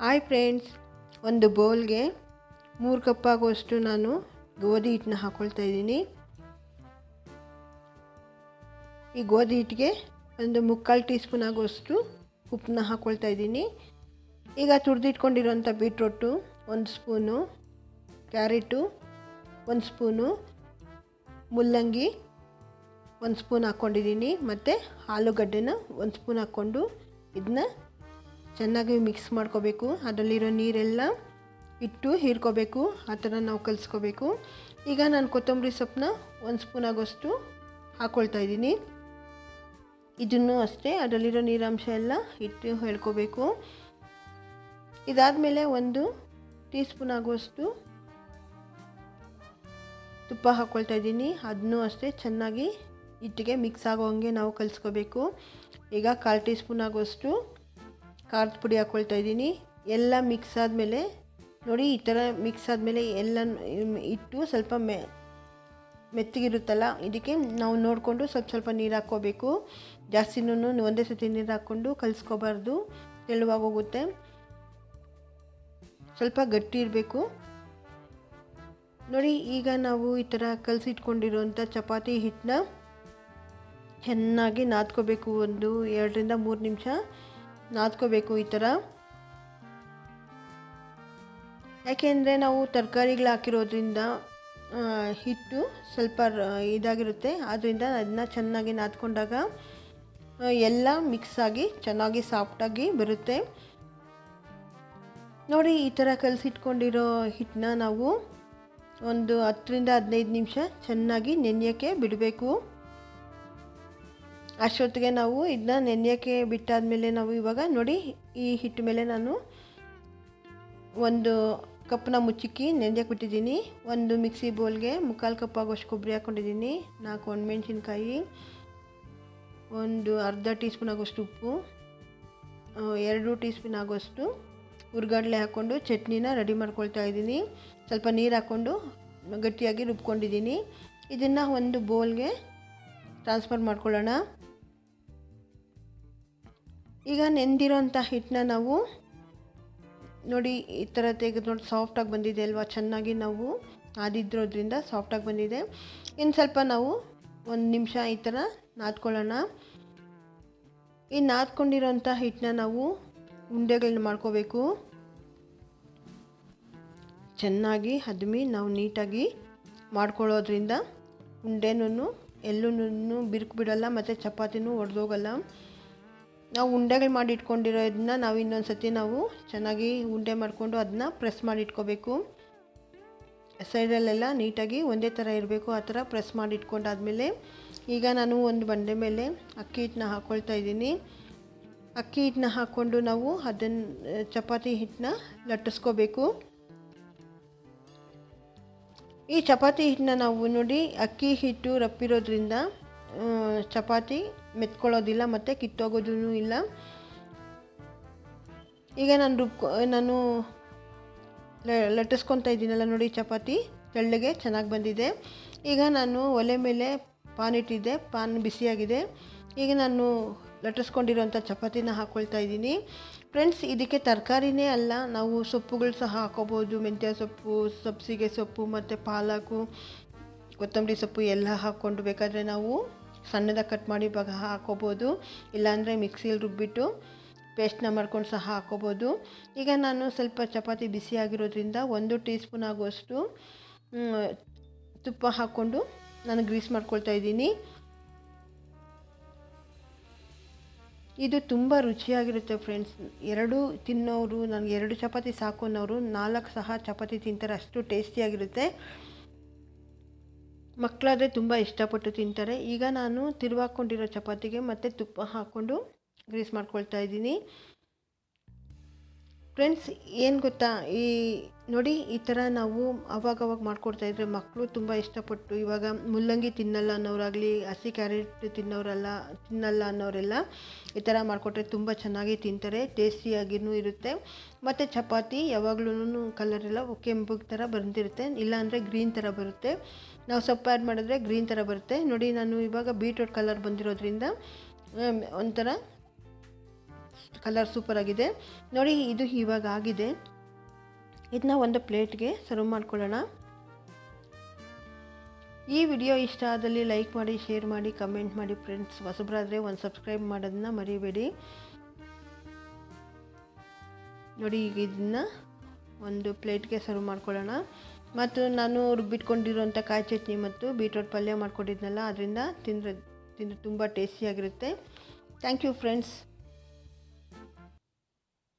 Hi friends, ಒಂದು ಬೌಲ್ಗೆ 3 cup ಆಗುವಷ್ಟು ನಾನು ಗೋಧಿ ಹಿಟ್ಟನ್ನ ಹಾಕ್ಕೊಳ್ತಾ ಇದ್ದೀನಿ. ಈ ಗೋಧಿ ಹಿಟ್ಟಿಗೆ ಒಂದು 3/4 ಟೀ ಸ್ಪೂನ್ ಆಗುವಷ್ಟು ಉಪ್ಪನ್ನ ಹಾಕ್ಕೊಳ್ತಾ ಇದ್ದೀನಿ. ಈಗ ತುರಿದಿಟ್ಕೊಂಡಿರೋಂಥ ಬೀಟ್ರೋಟು 1 ಸ್ಪೂನು, ಕ್ಯಾರೆಟು 1 ಸ್ಪೂನು, ಮುಲ್ಲಂಗಿ 1 ಸ್ಪೂನ್ ಹಾಕ್ಕೊಂಡಿದ್ದೀನಿ ಮತ್ತು ಆಲೂಗಡ್ಡೆನ 1 ಸ್ಪೂನ್ ಹಾಕ್ಕೊಂಡು ಇದನ್ನ ಚೆನ್ನಾಗಿ ಮಿಕ್ಸ್ ಮಾಡ್ಕೋಬೇಕು. ಅದರಲ್ಲಿರೋ ನೀರೆಲ್ಲ ಇಟ್ಟು ಹೀರ್ಕೋಬೇಕು. ಆ ಥರ ನಾವು ಕಲಿಸ್ಕೋಬೇಕು. ಈಗ ನಾನು ಕೊತ್ತಂಬರಿ ಸೊಪ್ಪನ್ನ 1 ಸ್ಪೂನ್ ಆಗೋಷ್ಟು ಹಾಕ್ಕೊಳ್ತಾ ಇದ್ದೀನಿ. ಇದನ್ನು ಅಷ್ಟೇ ಅದರಲ್ಲಿರೋ ನೀರಾಂಶ ಎಲ್ಲ ಇಟ್ಟು ಹೇಳ್ಕೋಬೇಕು. ಇದಾದಮೇಲೆ 1 ಟೀ ಸ್ಪೂನ್ ಆಗುವಷ್ಟು ತುಪ್ಪ ಹಾಕ್ಕೊಳ್ತಾ ಇದ್ದೀನಿ. ಅದನ್ನೂ ಅಷ್ಟೇ ಚೆನ್ನಾಗಿ ಹಿಟ್ಟಿಗೆ ಮಿಕ್ಸ್ ಆಗೋ ಹಂಗೆ ನಾವು ಕಲಿಸ್ಕೋಬೇಕು. ಈಗ 1/4 ಟೀ ಸ್ಪೂನ್ ಆಗುವಷ್ಟು ಖಾರದ ಪುಡಿ ಹಾಕ್ಕೊಳ್ತಾ ಇದ್ದೀನಿ. ಎಲ್ಲ ಮಿಕ್ಸ್ ಆದಮೇಲೆ ನೋಡಿ, ಈ ಥರ ಮಿಕ್ಸ್ ಆದಮೇಲೆ ಎಲ್ಲ ಇಟ್ಟು ಸ್ವಲ್ಪ ಮೆತ್ತಗಿರುತ್ತಲ್ಲ, ಇದಕ್ಕೆ ನಾವು ನೋಡಿಕೊಂಡು ಸ್ವಲ್ಪ ನೀರು ಹಾಕ್ಕೋಬೇಕು. ಜಾಸ್ತಿನೂ ಒಂದೇ ಸತಿ ನೀರು ಹಾಕ್ಕೊಂಡು ಕಲಿಸ್ಕೋಬಾರ್ದು, ತೆಳುವಾಗೋಗುತ್ತೆ. ಸ್ವಲ್ಪ ಗಟ್ಟಿ ಇರಬೇಕು ನೋಡಿ. ಈಗ ನಾವು ಈ ಥರ ಕಲಸಿಟ್ಕೊಂಡಿರೋಂಥ ಚಪಾತಿ ಹಿಟ್ಟನ್ನ ಚೆನ್ನಾಗಿ ನಾದ್ಕೋಬೇಕು. 2 ರಿಂದ 3 ನಿಮಿಷ ನಾದ್ಕೋಬೇಕು ಈ ಥರ. ಯಾಕೆಂದರೆ ನಾವು ತರಕಾರಿಗಳು ಹಾಕಿರೋದ್ರಿಂದ ಹಿಟ್ಟು ಸ್ವಲ್ಪ ಇದಾಗಿರುತ್ತೆ. ಆದ್ದರಿಂದ ಅದನ್ನ ಚೆನ್ನಾಗಿ ನಾದ್ಕೊಂಡಾಗ ಎಲ್ಲ ಮಿಕ್ಸ್ ಆಗಿ ಚೆನ್ನಾಗಿ ಸಾಫ್ಟಾಗಿ ಬರುತ್ತೆ ನೋಡಿ. ಈ ಥರ ಕಲಸಿಟ್ಕೊಂಡಿರೋ ಹಿಟ್ಟನ್ನ ನಾವು ಒಂದು 10 ರಿಂದ 15 ನಿಮಿಷ ಚೆನ್ನಾಗಿ ನೆನೆಯೋಕ್ಕೆ ಬಿಡಬೇಕು. ಅಷ್ಟೊತ್ತಿಗೆ ನಾವು ಇದನ್ನ ನೆನೆಯೋಕ್ಕೆ ಬಿಟ್ಟಾದಮೇಲೆ ನಾವು ಇವಾಗ ನೋಡಿ, ಈ ಹಿಟ್ಟು ಮೇಲೆ ನಾನು 1 ಕಪ್ನ ಮುಚ್ಚಿ ನೆನೆಯೋಕ್ಕೆ ಬಿಟ್ಟಿದ್ದೀನಿ. ಒಂದು ಮಿಕ್ಸಿ ಬೌಲ್ಗೆ 3/4 ಕಪ್ ಆಗೋಷ್ಟು ಕೊಬ್ಬರಿ ಹಾಕ್ಕೊಂಡಿದ್ದೀನಿ, 4 ಒಣಮೆಣ್ಸಿನ್ಕಾಯಿ, ಒಂದು ಅರ್ಧ ಟೀ ಸ್ಪೂನ್ ಆಗೋಷ್ಟು ಉಪ್ಪು, 2 ಟೀ ಸ್ಪೂನ್ ಆಗೋಷ್ಟು ಹುರ್ಗಡ್ಲೆ ಹಾಕ್ಕೊಂಡು ಚಟ್ನಿನ ರೆಡಿ ಮಾಡ್ಕೊಳ್ತಾ ಇದ್ದೀನಿ. ಸ್ವಲ್ಪ ನೀರು ಹಾಕ್ಕೊಂಡು ಗಟ್ಟಿಯಾಗಿ ರುಬ್ಕೊಂಡಿದ್ದೀನಿ. ಇದನ್ನು ಒಂದು ಬೌಲ್ಗೆ ಟ್ರಾನ್ಸ್ಫರ್ ಮಾಡ್ಕೊಳ್ಳೋಣ. ಈಗ ನೆಂದಿರೋಂಥ ಹಿಟ್ಟನ್ನ ನಾವು ನೋಡಿ ಈ ಥರ ತೆಗೆದು ನೋಡಿ, ಸಾಫ್ಟಾಗಿ ಬಂದಿದೆ ಅಲ್ವಾ, ಚೆನ್ನಾಗಿ ನಾವು ಆದಿದ್ರೋದ್ರಿಂದ ಸಾಫ್ಟಾಗಿ ಬಂದಿದೆ. ಇನ್ನು ಸ್ವಲ್ಪ ನಾವು 1 ನಿಮಿಷ ಈ ಥರ ನಾದ್ಕೊಳ್ಳೋಣ. ಈ ನಾದ್ಕೊಂಡಿರೋಂಥ ಹಿಟ್ಟನ್ನ ನಾವು ಉಂಡೆಗಳನ್ನ ಮಾಡ್ಕೋಬೇಕು. ಚೆನ್ನಾಗಿ ಹದಮಿ ನಾವು ನೀಟಾಗಿ ಮಾಡ್ಕೊಳ್ಳೋದ್ರಿಂದ ಉಂಡೆನೂ ಎಲ್ಲೂ ಬಿರುಕು ಬಿಡೋಲ್ಲ ಮತ್ತು ಚಪಾತಿನೂ ಒಡೆದೋಗಲ್ಲ. ನಾವು ಉಂಡೆಗಳು ಮಾಡಿ ಇಟ್ಕೊಂಡಿರೋದನ್ನ ನಾವು ಇನ್ನೊಂದು ಸತಿ ನಾವು ಚೆನ್ನಾಗಿ ಉಂಡೆ ಮಾಡಿಕೊಂಡು ಅದನ್ನ ಪ್ರೆಸ್ ಮಾಡಿ ಇಟ್ಕೋಬೇಕು. ಸೈಡಲ್ಲೆಲ್ಲ ನೀಟಾಗಿ ಒಂದೇ ಥರ ಇರಬೇಕು, ಆ ಥರ ಪ್ರೆಸ್ ಮಾಡಿ ಇಟ್ಕೊಂಡಾದ್ಮೇಲೆ ಈಗ ನಾನು ಒಂದು ಬಂಡೆ ಮೇಲೆ ಅಕ್ಕಿ ಹಿಟ್ಟನ್ನ ಹಾಕ್ಕೊಳ್ತಾ ಇದ್ದೀನಿ. ಅಕ್ಕಿ ಹಿಟ್ಟನ್ನ ಹಾಕ್ಕೊಂಡು ನಾವು ಅದನ್ನು ಚಪಾತಿ ಹಿಟ್ಟನ್ನ ಲಟ್ಟಿಸ್ಕೋಬೇಕು. ಈ ಚಪಾತಿ ಹಿಟ್ಟನ್ನ ನಾವು ನೋಡಿ, ಅಕ್ಕಿ ಹಿಟ್ಟು ರಪ್ಪಿರೋದ್ರಿಂದ ಚಪಾತಿ ಮೆತ್ಕೊಳ್ಳೋದಿಲ್ಲ ಮತ್ತು ಕಿತ್ತೋಗೋದೂ ಇಲ್ಲ. ಈಗ ನಾನು ಲಟ್ಟಿಸ್ಕೊತಾ ಇದ್ದೀನಲ್ಲ ನೋಡಿ, ಚಪಾತಿ ತೆಳ್ಳಗೆ ಚೆನ್ನಾಗಿ ಬಂದಿದೆ. ಈಗ ನಾನು ಒಲೆ ಮೇಲೆ ಪಾನ್ ಇಟ್ಟಿದ್ದೆ, ಪಾನ್ ಬಿಸಿಯಾಗಿದೆ. ಈಗ ನಾನು ಲಟ್ಟಿಸ್ಕೊಂಡಿರೋಂಥ ಚಪಾತಿನ ಹಾಕ್ಕೊಳ್ತಾ ಇದ್ದೀನಿ. ಫ್ರೆಂಡ್ಸ್, ಇದಕ್ಕೆ ತರಕಾರಿನೇ ಅಲ್ಲ, ನಾವು ಸೊಪ್ಪುಗಳು ಸಹ ಹಾಕೋಬೋದು. ಮೆಂತ್ಯ ಸೊಪ್ಪು, ಸಬ್ಸಿಗೆ ಸೊಪ್ಪು ಮತ್ತು ಪಾಲಕು, ಕೊತ್ತಂಬರಿ ಸೊಪ್ಪು ಎಲ್ಲ ಹಾಕ್ಕೊಂಡು ಬೇಕಾದರೆ ನಾವು ಸಣ್ಣದಾಗಿ ಕಟ್ ಮಾಡಿ ಇವಾಗ ಹಾಕ್ಕೋಬೋದು. ಇಲ್ಲಾಂದರೆ ಮಿಕ್ಸಿಯಲ್ಲಿ ರುಬ್ಬಿಟ್ಟು ಪೇಸ್ಟ್ನ ಮಾಡ್ಕೊಂಡು ಸಹ ಹಾಕ್ಕೋಬೋದು. ಈಗ ನಾನು ಸ್ವಲ್ಪ ಚಪಾತಿ ಬಿಸಿಯಾಗಿರೋದ್ರಿಂದ 1 ಟೀ ಸ್ಪೂನ್ ಆಗುವಷ್ಟು ತುಪ್ಪ ಹಾಕ್ಕೊಂಡು ನಾನು ಗ್ರೀಸ್ ಮಾಡ್ಕೊಳ್ತಾ ಇದ್ದೀನಿ. ಇದು ತುಂಬ ರುಚಿಯಾಗಿರುತ್ತೆ ಫ್ರೆಂಡ್ಸ್. 2 ತಿನ್ನೋರು, ನನಗೆ 2 ಚಪಾತಿ ಸಾಕು ಅನ್ನೋರು 4 ಸಹ ಚಪಾತಿ ತಿಂತಾರೆ, ಅಷ್ಟು ಟೇಸ್ಟಿಯಾಗಿರುತ್ತೆ. ಮಕ್ಕಳಾದರೆ ತುಂಬ ಇಷ್ಟಪಟ್ಟು ತಿಂತಾರೆ. ಈಗ ನಾನು ತಿರುವಾಕೊಂಡಿರೋ ಚಪಾತಿಗೆ ಮತ್ತು ತುಪ್ಪ ಹಾಕ್ಕೊಂಡು ಗ್ರೀಸ್ ಮಾಡ್ಕೊಳ್ತಾ ಇದ್ದೀನಿ. ಫ್ರೆಂಡ್ಸ್, ಏನು ಗೊತ್ತಾ, ಈ ನೋಡಿ ಈ ಥರ ನಾವು ಅವಾಗವಾಗ ಮಾಡ್ಕೊಡ್ತಾಯಿದ್ರೆ ಮಕ್ಕಳು ತುಂಬ ಇಷ್ಟಪಟ್ಟು, ಇವಾಗ ಮುಲ್ಲಂಗಿ ತಿನ್ನಲ್ಲ ಅನ್ನೋರಾಗಲಿ, ಹಸಿ ಕ್ಯಾರೆಟ್ ತಿನ್ನಲ್ಲ ಅನ್ನೋರೆಲ್ಲ ಈ ಥರ ಮಾಡಿಕೊಟ್ರೆ ತುಂಬ ಚೆನ್ನಾಗಿ ತಿಂತಾರೆ, ಟೇಸ್ಟಿಯಾಗಿಯೂ ಇರುತ್ತೆ. ಮತ್ತು ಚಪಾತಿ ಯಾವಾಗ್ಲೂ ಕಲರೆಲ್ಲ ಕೆಂಪು ಥರ ಬಂದಿರುತ್ತೆ, ಇಲ್ಲಾಂದರೆ ಗ್ರೀನ್ ಥರ ಬರುತ್ತೆ. ನಾವು ಸೊಪ್ಪು ಆ್ಯಡ್ ಮಾಡಿದ್ರೆ ಗ್ರೀನ್ ಥರ ಬರುತ್ತೆ ನೋಡಿ. ನಾನು ಇವಾಗ ಬೀಟ್ರೂಟ್ ಕಲರ್ ಬಂದಿರೋದ್ರಿಂದ ಒಂಥರ ಕಲರ್ ಸೂಪರಾಗಿದೆ ನೋಡಿ. ಇದು ಇವಾಗ ಆಗಿದೆ. ಇದನ್ನ ಒಂದು ಪ್ಲೇಟ್ಗೆ ಸರ್ವ್ ಮಾಡ್ಕೊಳ್ಳೋಣ. ಈ ವಿಡಿಯೋ ಇಷ್ಟ ಆದಲ್ಲಿ ಲೈಕ್ ಮಾಡಿ, ಶೇರ್ ಮಾಡಿ, ಕಮೆಂಟ್ ಮಾಡಿ ಫ್ರೆಂಡ್ಸ್. ಹೊಸಬರಾದರೆ ಒಂದು ಸಬ್ಸ್ಕ್ರೈಬ್ ಮಾಡೋದನ್ನ ಮರಿಬೇಡಿ ನೋಡಿ. ಈಗ ಇದನ್ನು ಒಂದು ಪ್ಲೇಟ್ಗೆ ಸರ್ವ್ ಮಾಡ್ಕೊಳ್ಳೋಣ. ಮತ್ತು ನಾನು ರುಬ್ಬಿಟ್ಕೊಂಡಿರೋಂಥ ಕಾಯಿ ಚಟ್ನಿ ಮತ್ತು ಬೀಟ್ರೋಟ್ ಪಲ್ಯ ಮಾಡ್ಕೊಂಡಿದ್ನಲ್ಲ, ಅದರಿಂದ ತಿಂದರೆ ತುಂಬ ಟೇಸ್ಟಿಯಾಗಿರುತ್ತೆ. Thank you friends.